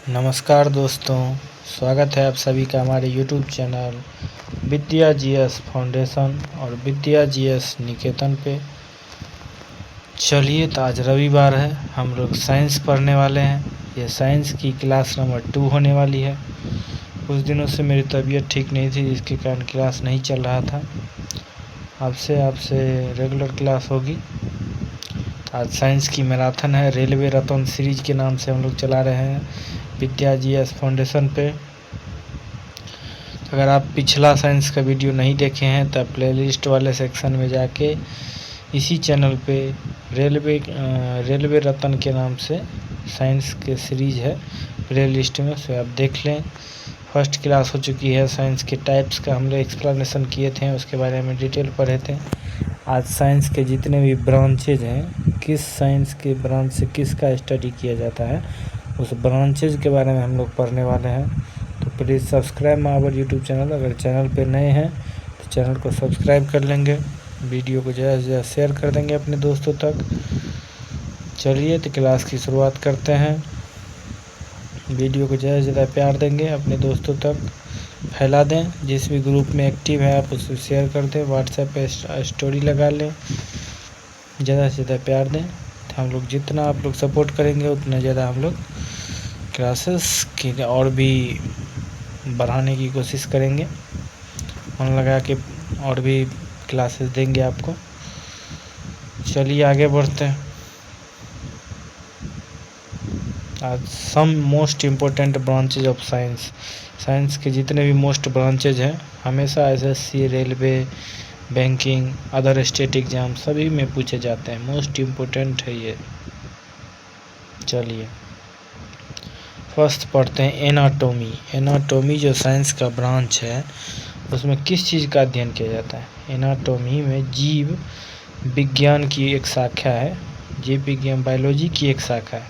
नमस्कार दोस्तों, स्वागत है आप सभी का हमारे YouTube चैनल विद्या जीएस फाउंडेशन और विद्या जीएस निकेतन पे। चलिए, तो आज रविवार है, हम लोग साइंस पढ़ने वाले हैं। ये साइंस की क्लास नंबर 2 होने वाली है। कुछ दिनों से मेरी तबीयत ठीक नहीं थी, जिसके कारण क्लास नहीं चल रहा था। आपसे रेगुलर क्लास होगी। आज साइंस की मैराथन है, रेलवे रतन सीरीज के नाम से हम लोग चला रहे हैं विद्या जीएस फाउंडेशन पे। अगर आप पिछला साइंस का वीडियो नहीं देखे हैं तो प्लेलिस्ट वाले सेक्शन में जाके इसी चैनल पे रेलवे रतन के नाम से साइंस के सीरीज है, प्लेलिस्ट में से आप देख लें। फर्स्ट क्लास हो चुकी है, साइंस के टाइप्स का हम लोग एक्सप्लेनेशन किए थे, उसके बारे में डिटेल पढ़े थे। आज साइंस के जितने भी ब्रांचेज हैं, किस साइंस के ब्रांच से किसका स्टडी किया जाता है, उस ब्रांचेज के बारे में हम लोग पढ़ने वाले हैं। तो please subscribe my our YouTube channel. अगर चैनल पे नए हैं तो चैनल को सब्सक्राइब कर लेंगे, वीडियो को ज़्यादा से ज़्यादा शेयर कर देंगे अपने दोस्तों तक। चलिए, तो क्लास की शुरुआत करते हैं। वीडियो को ज़्यादा से ज़्यादा प्यार देंगे, अपने दोस्तों तक फैला दें। जिस भी ग्रुप में एक्टिव है आप उसे शेयर कर दें, व्हाट्सएप पे स्टोरी लगा लें, ज़्यादा से ज़्यादा प्यार दें। तो हम लोग जितना आप लोग सपोर्ट करेंगे उतना ज़्यादा हम लोग क्लासेस की और भी बढ़ाने की कोशिश करेंगे, मन लगा के और भी क्लासेस देंगे आपको। चलिए आगे बढ़ते हैं। आज some most important branches of science. Science के जितने भी मोस्ट ब्रांचेज हैं, हमेशा SSC, railway, banking, other state exam सभी में पूछे जाते हैं। मोस्ट इम्पोर्टेंट है ये। चलिए फर्स्ट पढ़ते हैं एनाटॉमी। एनाटॉमी जो साइंस का ब्रांच है, उसमें किस चीज़ का अध्ययन किया जाता है? एनाटॉमी में जीव विज्ञान की एक शाखा है, जीव विज्ञान बायोलॉजी की एक शाखा है,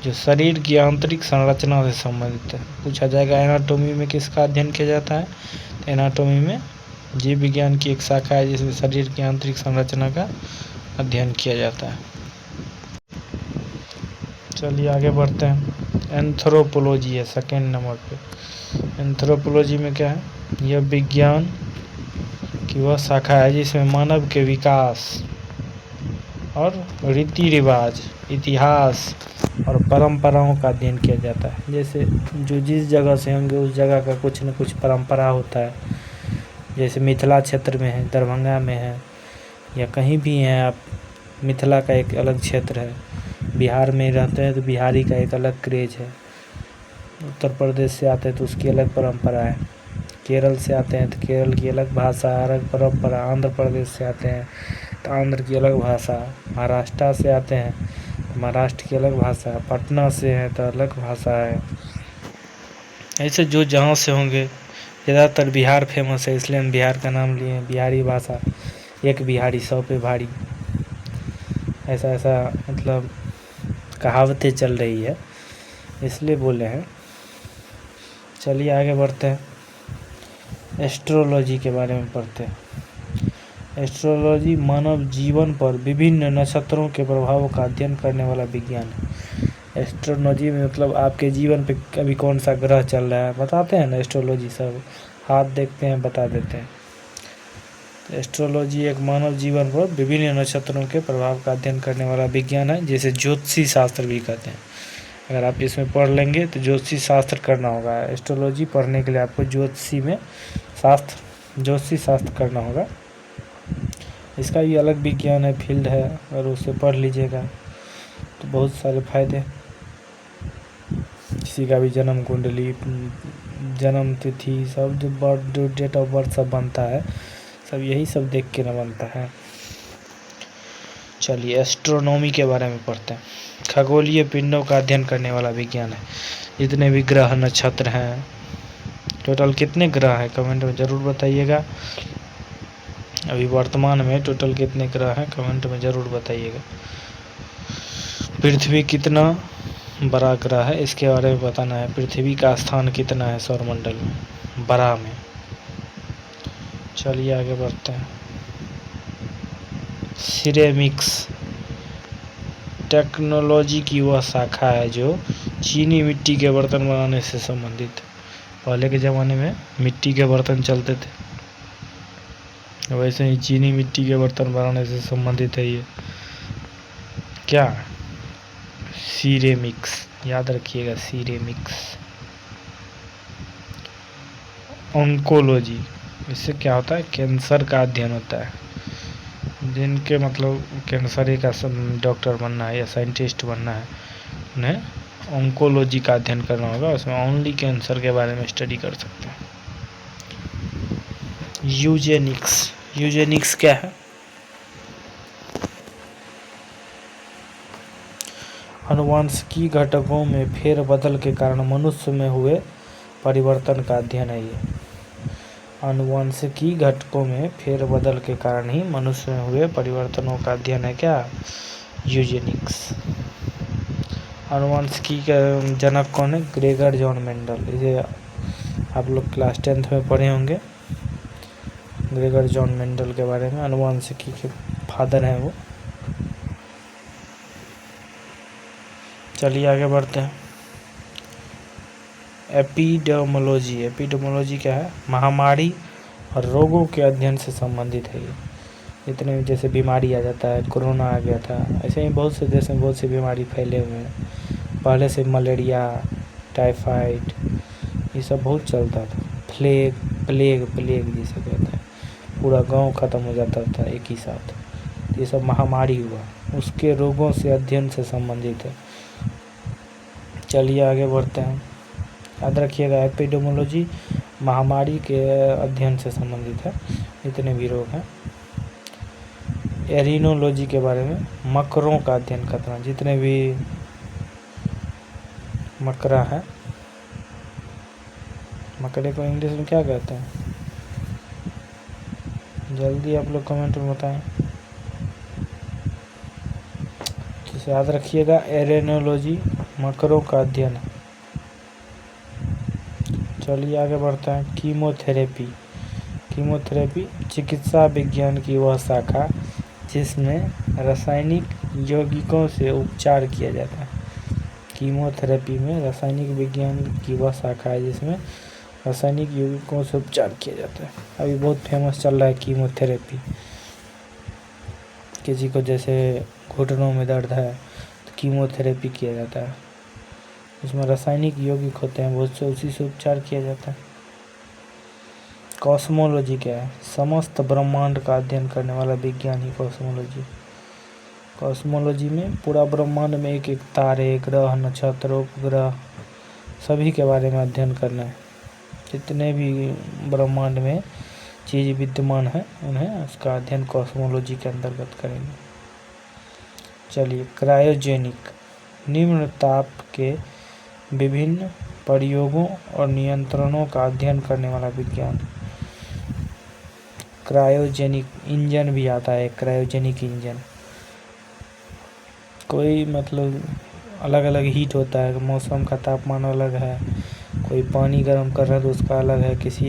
जो शरीर की आंतरिक संरचना से संबंधित है। पूछा जाएगा एनाटॉमी में किसका अध्ययन किया जाता है? तो एनाटॉमी में जीव विज्ञान की एक शाखा है, जिसमें शरीर की आंतरिक संरचना का अध्ययन किया जाता है। चलिए आगे बढ़ते हैं। एंथ्रोपोलॉजी है सेकेंड नंबर पे। एंथ्रोपोलॉजी में क्या है? यह विज्ञान की वह शाखा है जिसमें मानव के विकास और रीति रिवाज, इतिहास और परंपराओं का अध्ययन किया जाता है। जैसे जो जिस जगह से होंगे उस जगह का कुछ न कुछ परंपरा होता है। जैसे मिथिला क्षेत्र में है, दरभंगा में है, या कहीं भी हैं आप, मिथिला का एक अलग क्षेत्र है। बिहार में रहते हैं तो बिहारी का एक अलग क्रेज है। उत्तर प्रदेश से आते हैं तो उसकी अलग परंपरा है। केरल से आते हैं तो केरल की अलग भाषा, अलग परंपरा। आंध्र प्रदेश से आते हैं तो आंध्र की अलग भाषा। महाराष्ट्र से आते हैं तो महाराष्ट्र की अलग भाषा। पटना से हैं तो अलग भाषा है। ऐसे जो जहाँ से होंगे, ज़्यादातर बिहार फेमस है इसलिए हम बिहार का नाम लिए हैं। बिहारी भाषा, एक बिहारी 100 पे भारी, ऐसा मतलब कहावतें चल रही है, इसलिए बोले हैं। चलिए आगे बढ़ते हैं। एस्ट्रोलॉजी के बारे में पढ़ते हैं। एस्ट्रोलॉजी मानव जीवन पर विभिन्न नक्षत्रों के प्रभावों का अध्ययन करने वाला विज्ञान है। एस्ट्रोलॉजी में मतलब आपके जीवन पे अभी कौन सा ग्रह चल रहा है बताते हैं ना, एस्ट्रोलॉजी सब हाथ देखते हैं, बता देते हैं। एस्ट्रोलॉजी एक मानव जीवन पर विभिन्न नक्षत्रों के प्रभाव का अध्ययन करने वाला विज्ञान है, जिसे ज्योतिषी शास्त्र भी कहते हैं। अगर आप इसमें पढ़ लेंगे तो ज्योतिषी शास्त्र करना होगा। एस्ट्रोलॉजी पढ़ने के लिए आपको ज्योतिषी शास्त्र करना होगा। इसका भी अलग विज्ञान है, फील्ड है, और उसे पढ़ लीजिएगा तो बहुत सारे फायदे। किसी का भी जन्म कुंडली, जन्म तिथि, सब जो डेट ऑफ बर्थ सब बनता है, सब यही सब देख के न बनता है। चलिए एस्ट्रोनॉमी के बारे में पढ़ते हैं। खगोलीय पिंडों का अध्ययन करने वाला विज्ञान है। जितने भी ग्रह नक्षत्र हैं, टोटल कितने ग्रह हैं कमेंट में ज़रूर बताइएगा। अभी वर्तमान में टोटल कितने ग्रह हैं कमेंट में ज़रूर बताइएगा। पृथ्वी कितना बड़ा ग्रह है इसके बारे में बताना है। पृथ्वी का स्थान कितना है सौरमंडल में, बड़ा में। चलिए आगे बढ़ते हैं। सिरेमिक्स टेक्नोलॉजी की वह शाखा है जो चीनी मिट्टी के बर्तन बनाने से संबंधित है। पहले के ज़माने में मिट्टी के बर्तन चलते थे, वैसे ही चीनी मिट्टी के बर्तन बनाने से संबंधित है ये। क्या? सिरेमिक्स, याद रखिएगा, सिरेमिक्स। ऑन्कोलॉजी, इससे क्या होता है? कैंसर का अध्ययन होता है। जिनके मतलब कैंसर का डॉक्टर बनना है या साइंटिस्ट बनना है, उन्हें ऑन्कोलॉजी का अध्ययन करना होगा। उसमें ओनली कैंसर के बारे में स्टडी कर सकते हैं। यूजेनिक्स, यूजेनिक्स क्या है? अनुवांशिकी घटकों में फेरबदल के कारण मनुष्य में हुए परिवर्तन का अध्ययन है ये। अनुवांशिकी घटकों में फेरबदल के कारण ही मनुष्य में हुए परिवर्तनों का अध्ययन है क्या? यूजेनिक्स। अनुवांशिकी का जनक कौन है? Gregor John Mendel. इसे आप लोग क्लास 10th में पढ़े होंगे, ग्रेगर जॉन मेंडल के बारे में। अनुवांशिकी के फादर हैं वो। चलिए आगे बढ़ते हैं। एपिडेमोलॉजी, एपिडेमोलॉजी क्या है? महामारी और रोगों के अध्ययन से संबंधित है ये। जितने जैसे बीमारी आ जाता है, कोरोना आ गया था, ऐसे ही बहुत से देश में बहुत सी बीमारी फैले हुए हैं। पहले से मलेरिया, टाइफाइड, ये सब बहुत चलता था। प्लेग जिसे कहते हैं, पूरा गांव ख़त्म हो जाता था एक ही साथ। ये सब महामारी हुआ, उसके रोगों से अध्ययन से संबंधित है। चलिए आगे बढ़ते हैं। याद रखिएगा, एपिडेमोलॉजी महामारी के अध्ययन से संबंधित है, जितने भी रोग हैं। एरिनोलॉजी के बारे में मकरों का अध्ययन करना, जितने भी मकरा है। मकड़े को इंग्लिश में क्या कहते हैं? जल्दी आप लोग कमेंट में बताएं। तो याद रखिएगा, एरिनोलॉजी मकरों का अध्ययन है। चलिए आगे बढ़ते हैं। कीमोथेरेपी, कीमोथेरेपी चिकित्सा विज्ञान की वह शाखा जिसमें रासायनिक यौगिकों से उपचार किया जाता है। कीमोथेरेपी में रासायनिक विज्ञान की वह शाखा है जिसमें रासायनिक यौगिकों से उपचार किया जाता है। अभी बहुत फेमस चल रहा है कीमोथेरेपी। किसी को जैसे घुटनों में दर्द है तो कीमोथेरेपी किया जाता है। इसमें रासायनिक यौगिक होते हैं बहुत से, उसी से उपचार किया जाता है। कॉस्मोलॉजी क्या है? समस्त ब्रह्मांड का अध्ययन करने वाला विज्ञान ही कॉस्मोलॉजी। कॉस्मोलॉजी में पूरा ब्रह्मांड में एक एक तारे, ग्रह, नक्षत्र, उपग्रह सभी के बारे में अध्ययन करना है। जितने भी ब्रह्मांड में चीज़ विद्यमान है उन्हें उसका अध्ययन कॉस्मोलॉजी के अंतर्गत करेंगे। चलिए, क्रायोजेनिक, निम्न ताप के विभिन्न प्रयोगों और नियंत्रणों का अध्ययन करने वाला विज्ञान। क्रायोजेनिक इंजन भी आता है, क्रायोजेनिक इंजन। कोई मतलब अलग अलग हीट होता है, मौसम का तापमान अलग है, कोई पानी गर्म कर रहा है तो उसका अलग है। किसी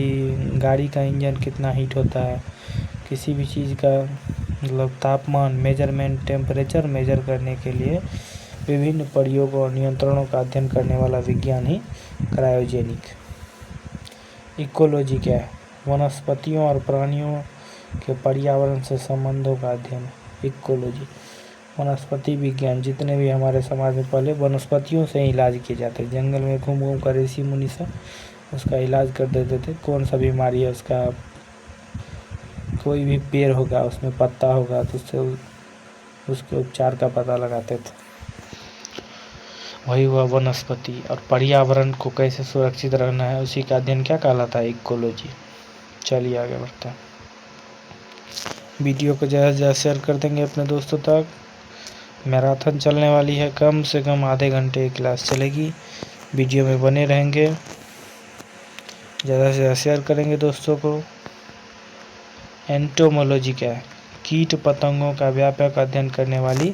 गाड़ी का इंजन कितना हीट होता है, किसी भी चीज़ का मतलब तापमान मेजरमेंट, टेम्परेचर मेजर करने के लिए विभिन्न प्रयोगों और नियंत्रणों का अध्ययन करने वाला विज्ञान ही क्रायोजेनिक। इकोलॉजी क्या है? वनस्पतियों और प्राणियों के पर्यावरण से संबंधों का अध्ययन। इकोलॉजी वनस्पति विज्ञान, जितने भी हमारे समाज में पहले वनस्पतियों से ही इलाज किए जाते, जंगल में घूम घूम कर ऋषि मुनि से उसका इलाज कर देते थे। कौन सा बीमारी है उसका, कोई भी पेड़ होगा उसमें पत्ता होगा तो उससे उसके उपचार का पता लगाते थे। वही हुआ वनस्पति। और पर्यावरण को कैसे सुरक्षित रखना है उसी का अध्ययन क्या कहलाता है? इकोलॉजी। चलिए आगे बढ़ते हैं। वीडियो को ज़्यादा से ज़्यादा शेयर कर देंगे अपने दोस्तों तक। मैराथन चलने वाली है, कम से कम आधे घंटे की क्लास चलेगी। वीडियो में बने रहेंगे, ज़्यादा से ज़्यादा शेयर करेंगे दोस्तों को। एंटोमोलॉजी क्या है? कीट पतंगों का व्यापक अध्ययन करने वाली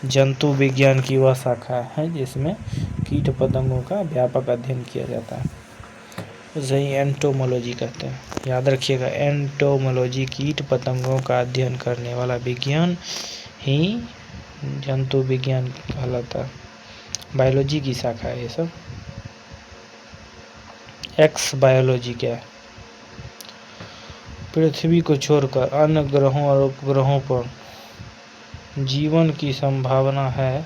जंतु विज्ञान की वह शाखा है जिसमें कीट पतंगों का व्यापक अध्ययन किया जाता है, उसे ही एंटोमोलॉजी कहते हैं। याद रखिएगा, एंटोमोलॉजी कीट पतंगों का अध्ययन करने वाला विज्ञान ही जंतु विज्ञान कहलाता है, बायोलॉजी की शाखा है ये सब। एक्स बायोलॉजी क्या है? पृथ्वी को छोड़कर अन्य ग्रहों और उपग्रहों पर जीवन की संभावना है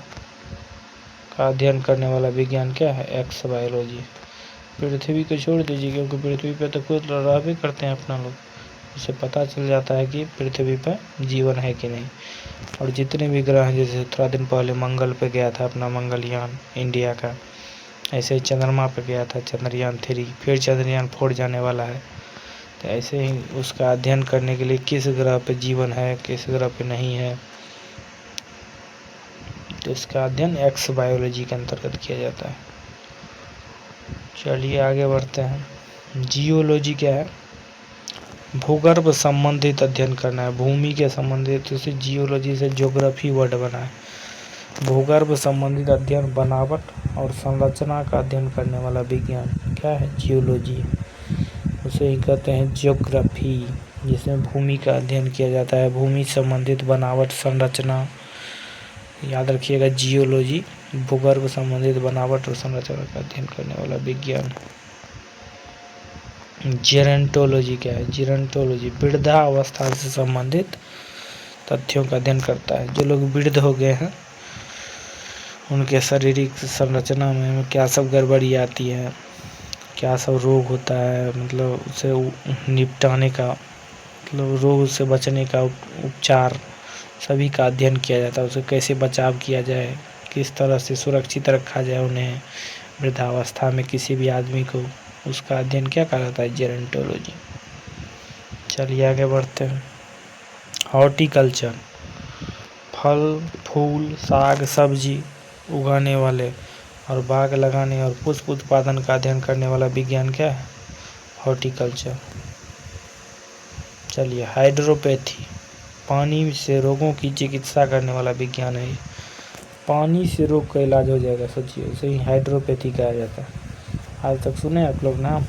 का अध्ययन करने वाला विज्ञान क्या है? X biology. पृथ्वी को छोड़ दीजिए, क्योंकि पृथ्वी पे तो खुद रह भी करते हैं अपना लोग, उससे पता चल जाता है कि पृथ्वी पर जीवन है कि नहीं। और जितने भी ग्रह हैं, जैसे थोड़ा दिन पहले मंगल पे गया था अपना मंगलयान इंडिया का, ऐसे ही चंद्रमा पे गया था चंद्रयान 3, फिर चंद्रयान 4 जाने वाला है। तो ऐसे ही उसका अध्ययन करने के लिए किस ग्रह पे जीवन है, किस ग्रह पे नहीं है, तो इसका अध्ययन एक्स बायोलॉजी के अंतर्गत किया जाता है। चलिए आगे बढ़ते हैं। जियोलॉजी क्या है? भूगर्भ संबंधित अध्ययन करना है, भूमि के संबंधित, उसे जियोलॉजी से ज्योग्राफी वर्ड बना है। भूगर्भ संबंधित अध्ययन, बनावट और संरचना का अध्ययन करने वाला विज्ञान क्या है? जियोलॉजी। उसे ही कहते हैं ज्योग्राफी, जिसमें भूमि का अध्ययन किया जाता है, भूमि संबंधित बनावट संरचना। याद रखिएगा, जियोलॉजी भूगर्भ संबंधित बनावट और संरचना का अध्ययन करने वाला विज्ञान। जेरेंटोलॉजी क्या है? जेरेंटोलॉजी वृद्धावस्था से संबंधित तथ्यों का अध्ययन करता है। जो लोग वृद्ध हो गए हैं उनके शारीरिक संरचना में क्या सब गड़बड़ी आती है, क्या सब रोग होता है, मतलब उसे निपटाने का, मतलब रोग से बचने का उपचार, सभी का अध्ययन किया जाता है। उसे कैसे बचाव किया जाए, किस तरह से सुरक्षित रखा जाए उन्हें वृद्धावस्था में किसी भी आदमी को, उसका अध्ययन क्या कहलाता है? जेरेंटोलॉजी। चलिए आगे बढ़ते हैं। हॉर्टिकल्चर, फल फूल साग सब्जी उगाने वाले और बाग लगाने और पुष्प उत्पादन का अध्ययन करने वाला विज्ञान क्या है? हॉर्टिकल्चर। चलिए हाइड्रोपैथी, पानी से रोगों की चिकित्सा करने वाला विज्ञान है। पानी से रोग का इलाज हो जाएगा, सोचिए, उसे ही हाइड्रोपैथी कहा जाता है। आज तक सुने आप लोग नाम,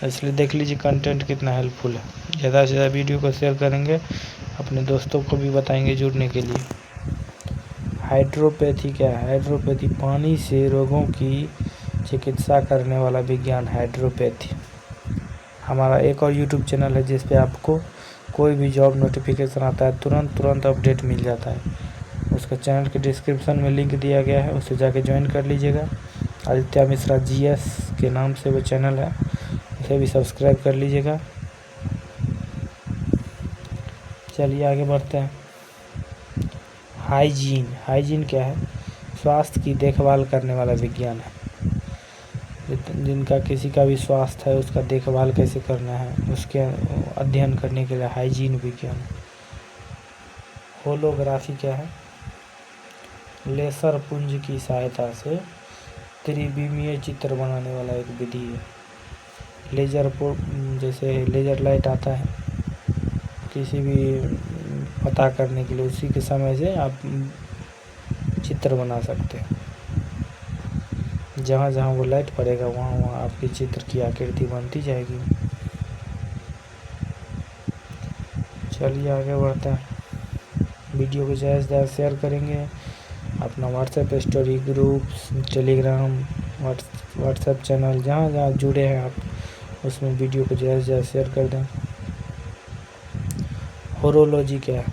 इसलिए देख लीजिए कंटेंट कितना हेल्पफुल है। ज़्यादा से ज़्यादा वीडियो को शेयर करेंगे, अपने दोस्तों को भी बताएंगे जुड़ने के लिए। हाइड्रोपैथी क्या है? हाइड्रोपैथी पानी से रोगों की चिकित्सा करने वाला विज्ञान, हाइड्रोपैथी। हमारा एक और यूट्यूब चैनल है जिस पे आपको कोई भी जॉब नोटिफिकेशन आता है तुरंत अपडेट मिल जाता है। उसका चैनल के डिस्क्रिप्शन में लिंक दिया गया है, उसे जाके ज्वाइन कर लीजिएगा। आदित्य मिश्रा GS के नाम से वो चैनल है, उसे भी सब्सक्राइब कर लीजिएगा। चलिए आगे बढ़ते हैं। हाइजीन, हाइजीन क्या है? स्वास्थ्य की देखभाल करने वाला विज्ञान है। जिनका किसी का भी स्वास्थ्य है उसका देखभाल कैसे करना है, उसके अध्ययन करने के लिए हाइजीन विज्ञान। होलोग्राफी क्या है? लेसर पुंज की सहायता से त्रिविमीय चित्र बनाने वाला एक विधि है। लेजर जैसे लेजर लाइट आता है किसी भी पता करने के लिए, उसी के समय से आप चित्र बना सकते हैं। जहाँ जहाँ वो लाइट पड़ेगा वहाँ वहाँ आपके चित्र की आकृति बनती जाएगी। चलिए आगे बढ़ते हैं। वीडियो को ज़्यादा से ज़्यादा शेयर करेंगे। अपना WhatsApp story group, Telegram, WhatsApp channel, जहाँ जहाँ जुड़े हैं आप उसमें वीडियो को ज़्यादा से ज़्यादा शेयर कर दें। होरोलॉजी क्या है?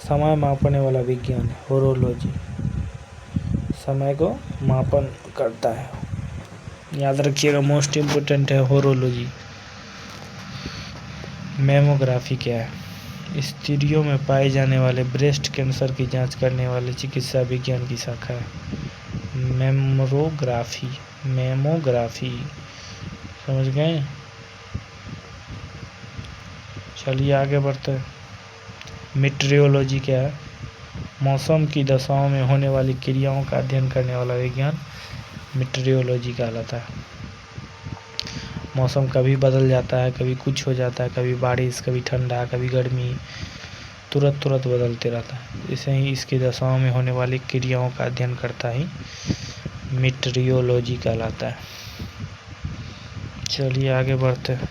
समय मापने वाला विज्ञान है होरोलॉजी, समय को मापन करता है। याद रखिएगा, मोस्ट इम्पोर्टेंट है होरोलॉजी। मैमोग्राफी क्या है? स्त्रियों में पाए जाने वाले ब्रेस्ट कैंसर की जांच करने वाले चिकित्सा विज्ञान की शाखा है मैमोग्राफी। मैमोग्राफी समझ गए? चलिए आगे बढ़ते हैं। मीटरियोलॉजी क्या है? मौसम की दशाओं में होने वाली क्रियाओं का अध्ययन करने वाला विज्ञान मीटरियोलॉजी कहलाता है। मौसम कभी बदल जाता है, कभी कुछ हो जाता है, कभी बारिश, कभी ठंडा, कभी गर्मी, तुरंत बदलते रहता है। इसे ही इसकी दशाओं में होने वाली क्रियाओं का अध्ययन करता ही मीटरियोलॉजी कहलाता है। चलिए आगे बढ़ते हैं।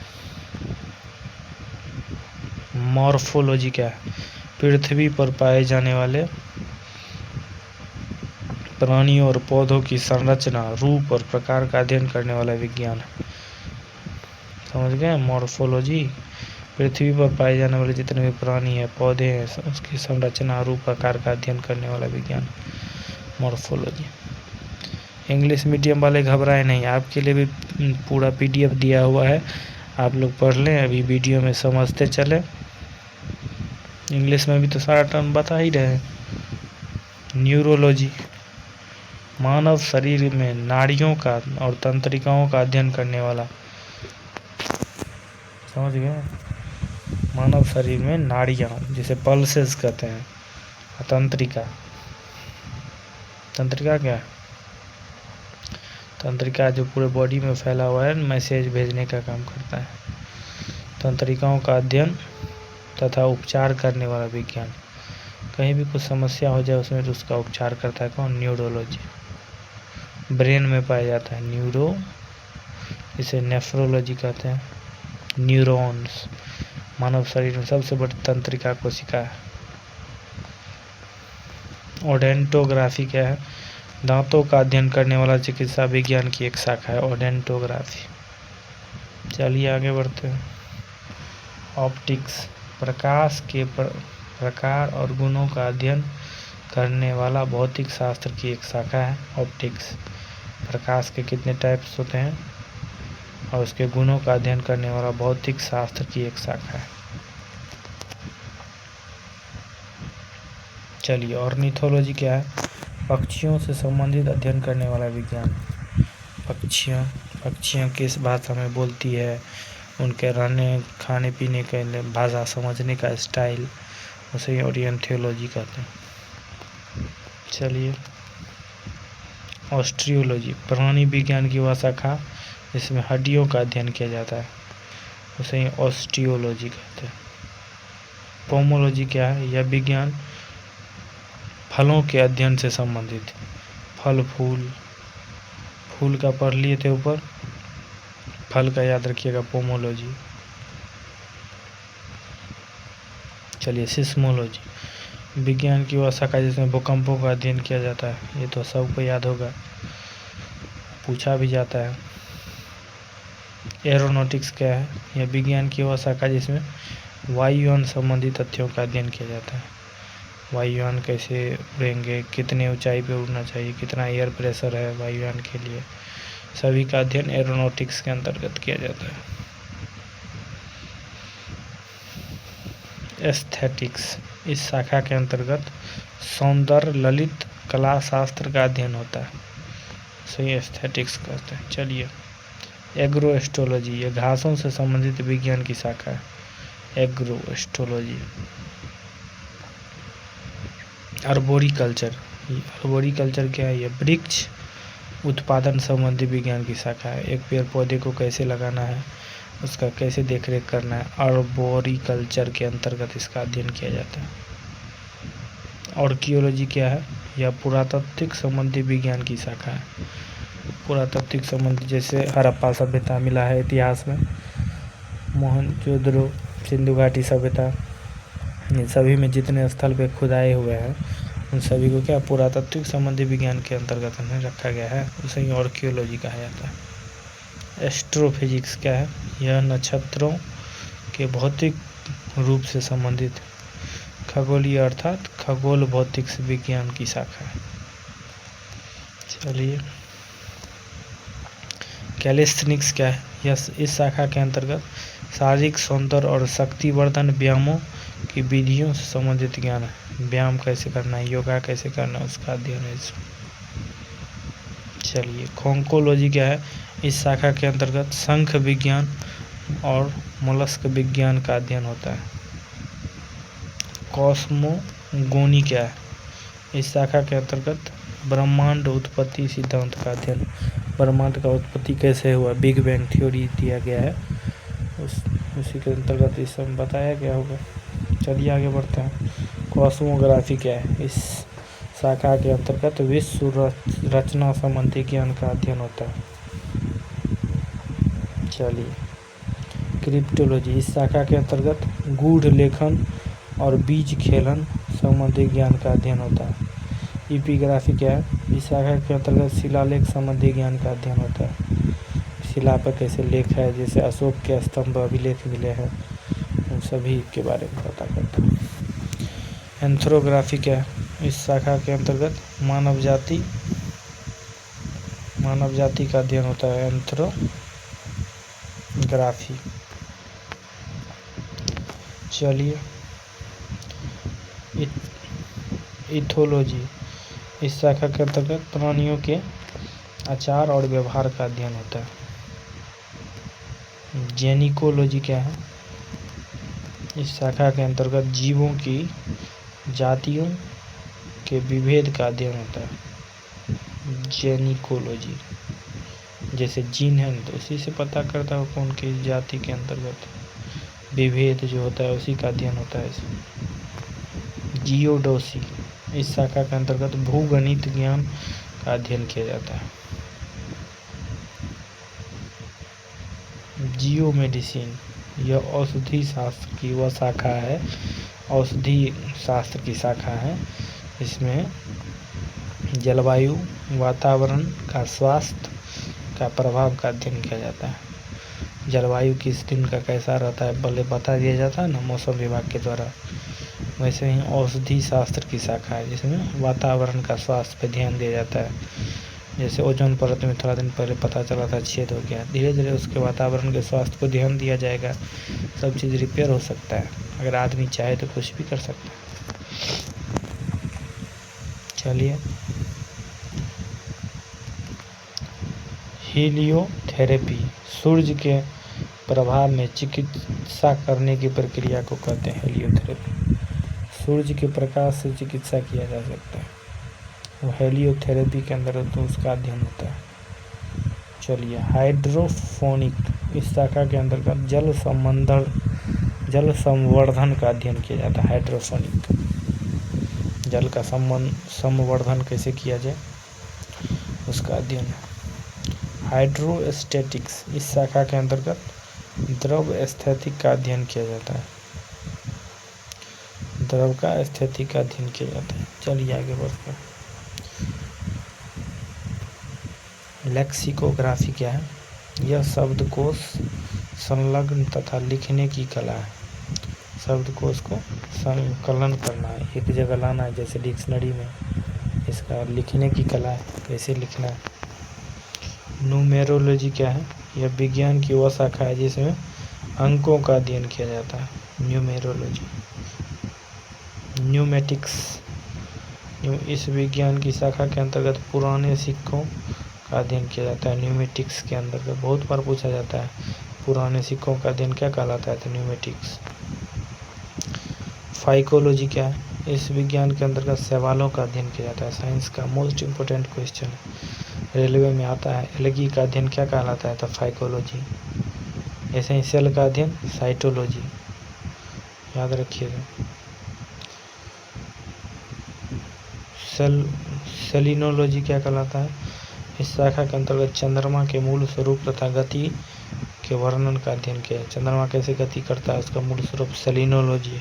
मॉर्फोलॉजी क्या है? पृथ्वी पर पाए जाने वाले प्राणियों और पौधों की संरचना, रूप और प्रकार का अध्ययन करने वाला विज्ञान है। समझ गए? मॉर्फोलॉजी पृथ्वी पर पाए जाने वाले जितने भी प्राणी हैं, पौधे हैं, उसकी संरचना, रूप, प्रकार का अध्ययन करने वाला विज्ञान मॉर्फोलॉजी। इंग्लिश मीडियम वाले घबराए नहीं, आपके लिए भी पूरा PDF दिया हुआ है, आप लोग पढ़ लें। अभी वीडियो में समझते चले, इंग्लिश में भी तो सारा टर्म बता ही रहे हैं। न्यूरोलॉजी मानव शरीर में नाड़ियों का और तंत्रिकाओं का अध्ययन करने वाला। समझ गए? मानव शरीर में नाड़ियाँ जिसे पल्सेस कहते हैं, तंत्रिका। तंत्रिका क्या है? तंत्रिका जो पूरे बॉडी में फैला हुआ है, मैसेज भेजने का काम करता है। तंत्रिकाओं का अध्ययन तथा उपचार करने वाला विज्ञान। कहीं भी कुछ समस्या हो जाए उसमें तो उसका उपचार करता है कौन? न्यूरोलॉजी। ब्रेन में पाया जाता है न्यूरो, इसे नेफ्रोलॉजी कहते हैं। न्यूरॉन्स मानव शरीर में सबसे बड़ी तंत्रिका कोशिका है। ओडेंटोग्राफी क्या है? दांतों का अध्ययन करने वाला चिकित्सा विज्ञान की एक शाखा है, ओडेंटोग्राफी। चलिए आगे बढ़ते हैं। ऑप्टिक्स प्रकाश के प्रकार और गुणों का अध्ययन करने वाला भौतिक शास्त्र की एक शाखा है, ऑप्टिक्स। प्रकाश के कितने टाइप्स होते हैं और उसके गुणों का अध्ययन करने वाला भौतिक शास्त्र की एक शाखा है। चलिए, ऑर्निथोलॉजी क्या है? पक्षियों से संबंधित अध्ययन करने वाला विज्ञान। पक्षियाँ किस भाषा में बोलती है, उनके रहने खाने पीने के भाषा समझने का स्टाइल, उसे ऑर्निथोलॉजी कहते हैं। चलिए, ऑस्टियोलॉजी प्राणी विज्ञान की वह शाखा जिसमें हड्डियों का अध्ययन किया जाता है, उसे ऑस्टियोलॉजी कहते हैं। पोमोलॉजी क्या है? यह विज्ञान फलों के अध्ययन से संबंधित। फल फूल का पढ़ लिए थे ऊपर, फल का याद रखिएगा, पोमोलॉजी। चलिए, सिस्मोलॉजी विज्ञान की वह शाखा जिसमें भूकंपों का अध्ययन किया जाता है। ये तो सबको याद होगा, पूछा भी जाता है। एरोनॉटिक्स क्या है? यह विज्ञान की वह शाखा जिसमें वायुयान संबंधी तथ्यों का अध्ययन किया जाता है। वायुयान कैसे उड़ेंगे, कितने ऊंचाई पे उड़ना चाहिए, कितना एयर प्रेशर है वायुयान के लिए, सभी का अध्ययन एरोनॉटिक्स के अंतर्गत किया जाता है। एस्थेटिक्स इस शाखा के अंतर्गत सौंदर्य ललित कला शास्त्र का अध्ययन होता है, सही एस्थेटिक्स कहते हैं। चलिए, एग्रोएस्ट्रोलॉजी यह घासों से संबंधित विज्ञान की शाखा है, एग्रोएस्ट्रोलॉजी। अर्बोरिकल्चर क्या है? यह वृक्ष उत्पादन संबंधी विज्ञान की शाखा है। एक पेड़ पौधे को कैसे लगाना है, उसका कैसे देखरेख करना है, अर्बोरिकल्चर के अंतर्गत इसका अध्ययन किया जाता है। आर्कियोलॉजी क्या है? यह पुरातात्विक संबंधी विज्ञान की शाखा है। पुरातात्विक संबंधी जैसे हड़प्पा सभ्यता मिला है इतिहास में, मोहनजोदड़ो, सिंधु घाटी सभ्यता, इन सभी में जितने स्थल पे खुदाए हुए हैं उन सभी को क्या पुरातात्विक संबंधी विज्ञान के अंतर्गत रखा गया है, उसे ही आर्कियोलॉजी कहा जाता है। एस्ट्रोफिजिक्स क्या है? यह नक्षत्रों के भौतिक रूप से संबंधित खगोलीय अर्थात खगोल भौतिक विज्ञान की शाखा है। चलिए, कैलिस्थेनिक्स क्या है? यह इस शाखा के अंतर्गत शारीरिक सौंदर्य और शक्तिवर्धन व्यायामों की विधियों से संबंधित ज्ञान है। व्यायाम कैसे करना है, योगा कैसे करना है, उसका अध्ययन है इसमें। चलिए, खोंकोलॉजी क्या है? इस शाखा के अंतर्गत शंख विज्ञान और मोलस्क विज्ञान का अध्ययन होता है। कॉस्मोगोनी क्या है? इस शाखा के अंतर्गत ब्रह्मांड उत्पत्ति सिद्धांत का अध्ययन, ब्रह्मांड का उत्पत्ति कैसे हुआ, बिग बैंग थ्योरी दिया गया है, उसी के अंतर्गत इस सब बताया गया होगा। चलिए आगे बढ़ते हैं। कॉस्मोग्राफी क्या है? इस शाखा के अंतर्गत विश्व रचना संबंधी ज्ञान का अध्ययन होता है। चलिए, क्रिप्टोलॉजी इस शाखा के अंतर्गत गूढ़ लेखन और बीज खेलन संबंधी ज्ञान का अध्ययन होता है। इपिग्राफी क्या है? इस शाखा के अंतर्गत शिलालेख संबंधी ज्ञान का अध्ययन होता है। शिला पर कैसे लेख है, जैसे अशोक के स्तंभ अभिलेख मिले हैं, उन सभी के बारे में पता करता है। एंथ्रोग्राफी क्या है? इस शाखा के अंतर्गत मानव जाति का अध्ययन होता है, एंथ्रोग्राफी। चलिए, इथोलॉजी, इस शाखा के अंतर्गत प्राणियों के आचार और व्यवहार का अध्ययन होता है। जेनिकोलॉजी क्या है? इस शाखा के अंतर्गत जीवों की जातियों के विभेद का अध्ययन होता है। जेनिकोलॉजी, जैसे जीन है तो उसी से पता करता है कौन की जाति के अंतर्गत विभेद जो होता है उसी का अध्ययन होता है इसमें। जियोडोसी, इस शाखा के अंतर्गत भूगणित ज्ञान का अध्ययन किया जाता है। जियोमेडिसिन, यह औषधि शास्त्र की वह शाखा है, औषधि शास्त्र की शाखा है। इसमें जलवायु, वातावरण का स्वास्थ्य का प्रभाव का अध्ययन किया जाता है। जलवायु किस दिन का कैसा रहता है पहले बता दिया जाता है ना मौसम विभाग के द्वारा। वैसे ही औषधि शास्त्र की शाखा है जिसमें वातावरण का स्वास्थ्य पे ध्यान दिया जाता है। जैसे ओजोन परत में थोड़ा दिन पहले पता चला था छेद हो गया, धीरे धीरे उसके वातावरण के स्वास्थ्य को ध्यान दिया जाएगा, सब चीज़ रिपेयर हो सकता है। अगर आदमी चाहे तो कुछ भी कर सकता है। चलिए, हीलियोथेरेपी, सूर्य के प्रभाव में चिकित्सा करने की प्रक्रिया को कहते हैं हीलियोथेरेपी। सूर्य के प्रकाश से चिकित्सा किया जा सकता है, वो हेलियोथेरेपी के अंदर तो उसका अध्ययन होता है। चलिए, हाइड्रोफोनिक, इस शाखा के अंतर्गत जल संवर्धन का अध्ययन किया जाता है। हाइड्रोफोनिक, जल का संवर्धन कैसे किया जाए उसका अध्ययन है। हाइड्रोस्टैटिक्स, इस शाखा के अंतर्गत द्रव स्थिति का अध्ययन किया जाता है। द्रव का स्थिति का अध्ययन किया जाता है। चलिए आगे बढ़ते हैं। लेक्सिकोग्राफी क्या है? यह शब्दकोश संलग्न तथा लिखने की कला है। शब्दकोश को संकलन करना है, एक जगह लाना है, जैसे डिक्शनरी में इसका लिखने की कला है, कैसे लिखना है। न्यूमेरोलॉजी क्या है? यह विज्ञान की वह शाखा है जिसमें अंकों का अध्ययन किया जाता है। न्यूमेरोलॉजी। न्यूमेटिक्स, इस विज्ञान की शाखा के अंतर्गत पुराने सिक्कों का अध्ययन किया जाता है। न्यूमेटिक्स के अंतर्गत बहुत बार पूछा जाता है पुराने सिक्कों का अध्ययन क्या कहलाता है, तो न्यूमेटिक्स। फाइकोलॉजी क्या है? इस विज्ञान के अंतर्गत सवालों का अध्ययन किया जाता है। साइंस का मोस्ट इम्पोर्टेंट क्वेश्चन है, रेलवे में आता है। एलगी का अध्ययन क्या कहलाता है, तो फाइकोलॉजी। ऐसे ही सेल का अध्ययन साइटोलॉजी, याद रखिएगा। सेलिनोलॉजी क्या कहलाता है? इस शाखा के अंतर्गत चंद्रमा के मूल स्वरूप तथा गति के वर्णन का अध्ययन किया है। चंद्रमा कैसे गति करता है उसका मूल स्वरूप सेलिनोलॉजी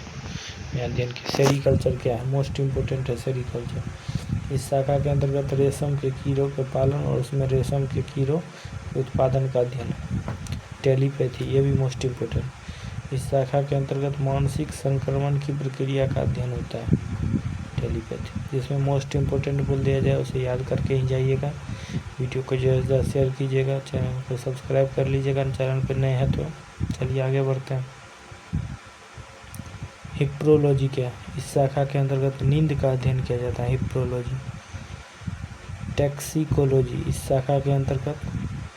में अध्ययन किया। सेरीकल्चर क्या है? मोस्ट इम्पोर्टेंट है सेरीकल्चर। इस शाखा के अंतर्गत रेशम के कीड़ों के पालन और उसमें रेशम के कीड़ों के उत्पादन का अध्ययन। टेलीपैथी, ये भी मोस्ट इम्पोर्टेंट। इस शाखा के अंतर्गत मानसिक संक्रमण की प्रक्रिया का अध्ययन होता है, टेलीपैथी। जिसमें मोस्ट इम्पोर्टेंट बोल दिया जाए उसे याद करके ही जाइएगा। वीडियो को ज़्यादा शेयर कीजिएगा, चैनल को सब्सक्राइब कर लीजिएगा, चैनल पर नए हैं तो। चलिए आगे बढ़ते हैं। हिप्रोलॉजी क्या है? इस शाखा के अंतर्गत नींद का अध्ययन किया जाता है, हिप्रोलॉजी। टैक्सिकोलॉजी, इस शाखा के अंतर्गत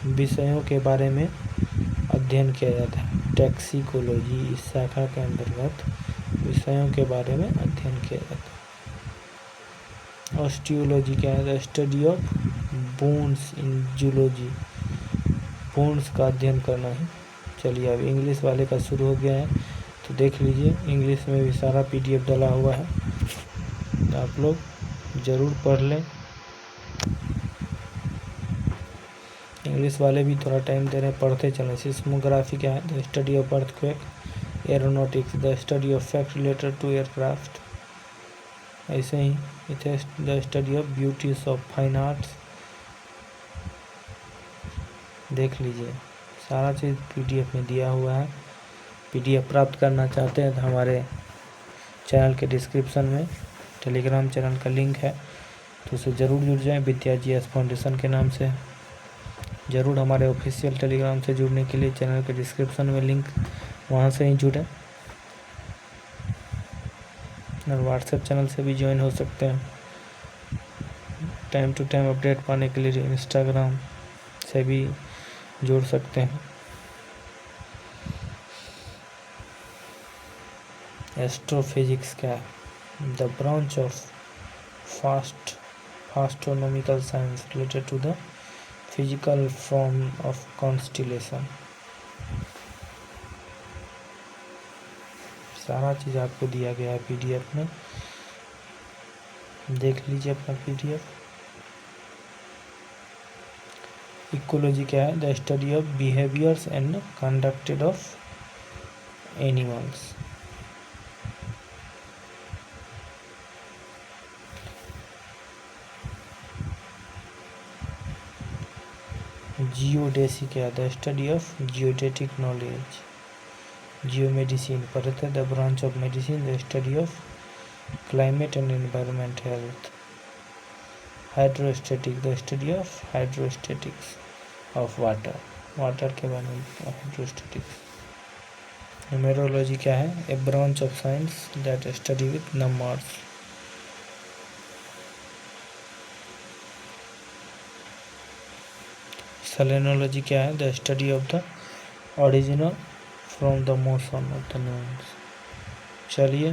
विषयों के बारे में अध्ययन किया जाता है। टैक्सिकोलॉजी, इस शाखा के अंतर्गत विषयों के बारे में अध्ययन किया जाता है। ऑस्टियोलॉजी क्या है? The study of bones in zoology, bones का अध्ययन करना है। चलिए, अब इंग्लिश वाले का शुरू हो गया है तो देख लीजिए, इंग्लिश में भी सारा PDF डाला हुआ है, तो आप लोग ज़रूर पढ़ लें। इंग्लिश वाले भी थोड़ा टाइम दे रहे हैं, पढ़ते चलें। सिस्मोग्राफी क्या है? The study of earthquake. Aeronautics, the study of fact related to aircraft. ऐसे ही the study of beauties of fine arts, देख लीजिए सारा चीज़ PDF में दिया हुआ है। PDF प्राप्त करना चाहते हैं तो हमारे चैनल के डिस्क्रिप्शन में टेलीग्राम चैनल का लिंक है, तो उसे ज़रूर जुड़ जाएं। विद्या GS फाउंडेशन के नाम से ज़रूर हमारे ऑफिशियल टेलीग्राम से जुड़ने के लिए चैनल के डिस्क्रिप्शन में लिंक, वहाँ से ही जुड़ें। और व्हाट्सएप चैनल से भी ज्वाइन हो सकते हैं। टाइम टू टाइम अपडेट पाने के लिए इंस्टाग्राम से भी जुड़ सकते हैं। एस्ट्रोफिजिक्स क्या है? The branch of astronomical science related to the physical form of constellation. सारा चीज़ आपको दिया गया है PDF में, देख लीजिए अपना PDF। इकोलॉजी क्या है? The study of behaviours and conducted of animals. Geodesy क्या है? The study of geodetic knowledge. Geomedicine पढ़े थे, the branch of medicine, the study of climate and environment health. Hydrostatic, the study of hydrostatics of water, water के बारे में hydrostatics. Numerology क्या है? A branch of science that study with numbers. Selenology क्या है? The study of the original from the motion of the नोन्स। चलिए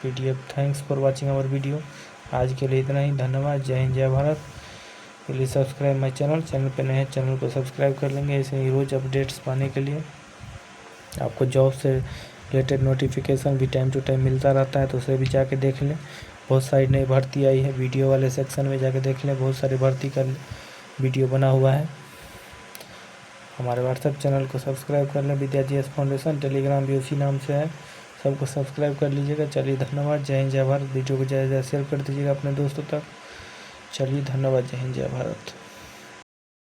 PDF, thanks for watching our video. आज के लिए इतना ही, धन्यवाद। जय हिंद, जय Bharat. Please subscribe my channel पे नए हैं चैनल को सब्सक्राइब कर लेंगे ऐसे ही रोज़ अपडेट्स पाने के लिए। आपको जॉब से रिलेटेड नोटिफिकेशन भी टाइम टू टाइम मिलता रहता है, तो उसे भी जाके देख लें। बहुत सारी नई भर्ती आई है, वीडियो वाले सेक्शन में जाके देख लें, बहुत सारी भर्ती का वीडियो बना हुआ है। हमारे व्हाट्सएप चैनल को सब्सक्राइब कर लें, विद्या GS फाउंडेशन। टेलीग्राम भी उसी नाम से है, सबको सब्सक्राइब कर लीजिएगा। चलिए धन्यवाद। जय हिंद, जय भारत। वीडियो को ज़्यादा से ज़्यादा शेयर कर दीजिएगा अपने दोस्तों तक। चलिए धन्यवाद। जय हिंद, जय भारत।